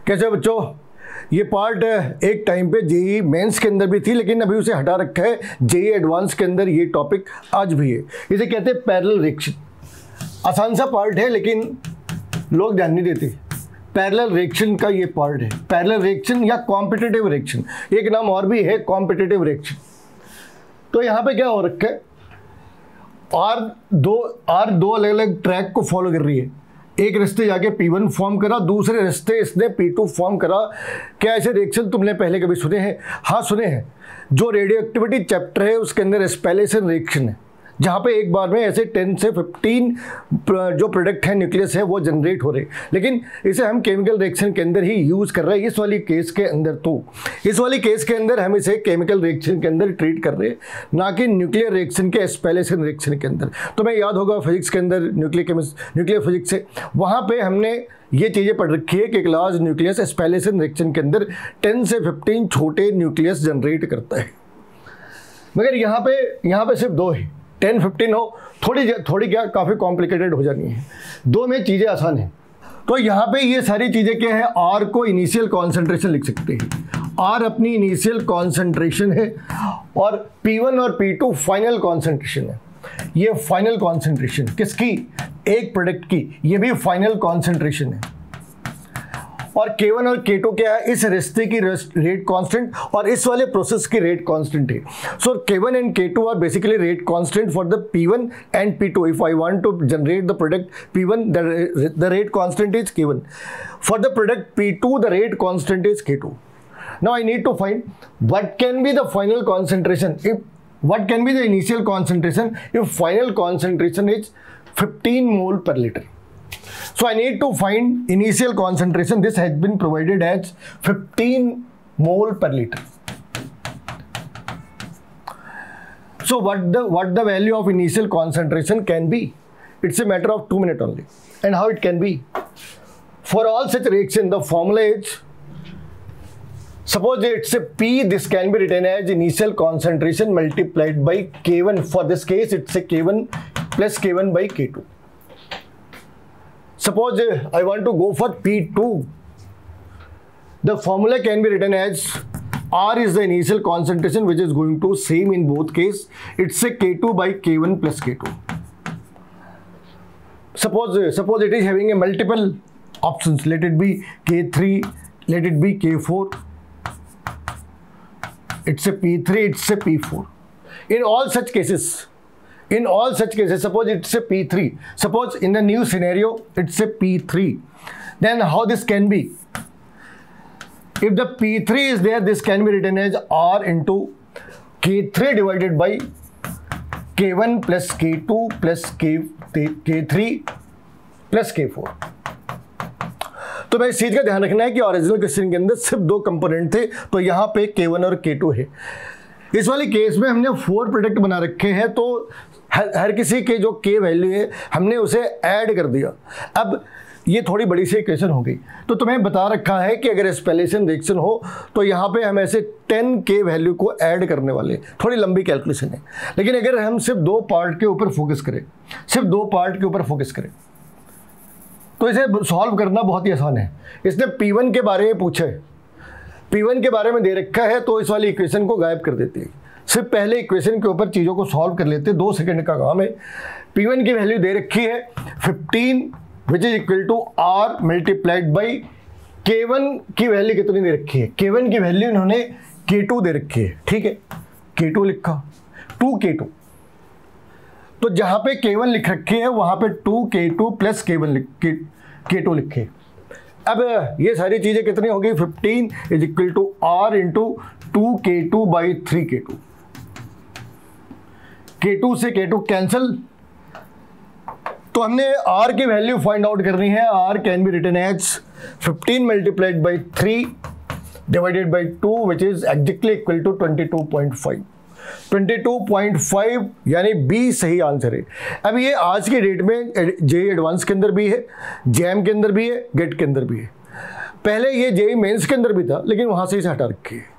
कैसे बच्चों, ये पार्ट एक टाइम पे जेई मेंस के अंदर भी थी, लेकिन अभी उसे हटा रखा है जेई एडवांस के अंदर। ये टॉपिक आज भी है। इसे कहते हैं पैरेलल रिएक्शन। आसान सा पार्ट है लेकिन लोग ध्यान नहीं देते। पैरेलल रिएक्शन का ये पार्ट है, पैरेलल रिएक्शन या कॉम्पिटिटिव रिएक्शन, एक नाम और भी है कॉम्पिटिटिव रिएक्शन। तो यहाँ पे क्या हो रखा है, आर दो अलग अलग ट्रैक को फॉलो कर रही है। एक रिश्ते जाके P1 फॉर्म करा, दूसरे रिश्ते इसने P2 फॉर्म करा। क्या ऐसे रिएक्शन तुमने पहले कभी सुने हैं? हाँ सुने हैं। जो रेडियो एक्टिविटी चैप्टर है उसके अंदर स्पेलेशन रिएक्शन है, जहाँ पे एक बार में ऐसे 10 से 15 जो प्रोडक्ट है न्यूक्लियस है वो जनरेट हो रहे, लेकिन इसे हम केमिकल रिएक्शन के अंदर ही यूज़ कर रहे हैं इस वाली केस के अंदर। तो इस वाली केस के अंदर हम इसे केमिकल रिएक्शन के अंदर ट्रीट कर रहे हैं, ना कि न्यूक्लियर रिएक्शन के स्पेलेशन रिएक्शन के अंदर। तो मैं याद होगा फिजिक्स के अंदर न्यूक्लियर फिजिक्स से, वहाँ पर हमने ये चीज़ें पढ़ रखी है कि एक लार्ज न्यूक्लियस स्पेलेशन रिएक्शन के अंदर 10 से 15 छोटे न्यूक्लियस जनरेट करता है। मगर यहाँ पे सिर्फ 2 है। 10-15 हो थोड़ी क्या काफ़ी कॉम्प्लिकेटेड हो जानी है। 2 में चीज़ें आसान हैं। तो यहाँ पे ये सारी चीज़ें क्या है, आर को इनिशियल कॉन्सेंट्रेशन लिख सकते हैं। आर अपनी इनिशियल कॉन्सेंट्रेशन है और P1 और P2 फाइनल कॉन्सेंट्रेशन है। ये फाइनल कॉन्सेंट्रेशन किसकी? एक प्रोडक्ट की, ये भी फाइनल कॉन्सेंट्रेशन है। और K1 और K2 क्या है? इस रिश्ते की रेट कांस्टेंट और इस वाले प्रोसेस की रेट कांस्टेंट है। So K1 and K2 are basically rate constant for the P1 and P2। If I want to generate the product P1, the rate constant is K1। For the product P2 the rate constant is K2। Now I need to find what can be the final concentration, what can be the initial concentration if final concentration is 15 mole per liter. So I need to find initial concentration. This has been provided as 15 mole per liter. So what the value of initial concentration can be? It's a matter of 2 minutes only. And how it can be? For all such reaction, the formula is, suppose it's a P, this can be written as initial concentration multiplied by K1. For this case, it's a K1 plus K1 by K2. Suppose I want to go for P2. The formula can be written as R is the initial concentration, which is going to same in both case. It's a K2 by K1 plus K2. Suppose it is having a multiple options. Let it be K3, let it be K4. It's a P3, it's a P4. In all such cases, suppose it's a P3. Suppose in the new scenario, it's a P3. Then how this can be? If the P3 is there, this can be written as R into K3 divided by K1 plus K2 plus K3 plus K4. तो मैं इस चीज़ का ध्यान रखना है कि original question के अंदर सिर्फ 2 कंपोनेंट थे, तो यहाँ पे K1 और K2 है। इस वाली केस में हमने 4 प्रोडक्ट बना रखे हैं, तो हर किसी के जो K वैल्यू है हमने उसे ऐड कर दिया। अब ये थोड़ी बड़ी सी इक्वेशन हो गई। तो तुम्हें बता रखा है कि अगर स्पेलेशन रिएक्शन हो तो यहाँ पे हम ऐसे 10 K वैल्यू को ऐड करने वाले। थोड़ी लंबी कैलकुलेशन है, लेकिन अगर हम सिर्फ 2 पार्ट के ऊपर फोकस करें, तो इसे सॉल्व करना बहुत ही आसान है। इसने P1 के बारे में पूछा है, P1 के बारे में दे रखा है, तो इस वाली इक्वेशन को गायब कर देते हैं। सिर्फ पहले इक्वेशन के ऊपर चीज़ों को सॉल्व कर लेते हैं, 2 सेकंड का काम है। P1 की वैल्यू दे रखी है 15, which is equal to R multiplied by K1 की वैल्यू कितनी दे रखी है? K1 की वैल्यू इन्होंने K2 दे रखी है, ठीक है। K2 लिखा, 2K2। तो जहाँ पे K1 लिख रखी है वहाँ पे 2K2 प्लस K2 लिखे। अब ये सारी चीज़ें कितनी होगी? 15 is equal to R into 2K2 by 3K2। K2 से K2 कैंसिल। तो हमने R की वैल्यू फाइंड आउट करनी है। R can be written as 15 multiplied by 3 divided by 2 which is exactly equal to 22.5। 22.5 यानी B सही आंसर है। अब ये आज के डेट में जेई एडवांस के अंदर भी है, जैम के अंदर भी है, गेट के अंदर भी है। पहले ये जेई मेंस के अंदर भी था, लेकिन वहाँ से इसे हटा रखी है।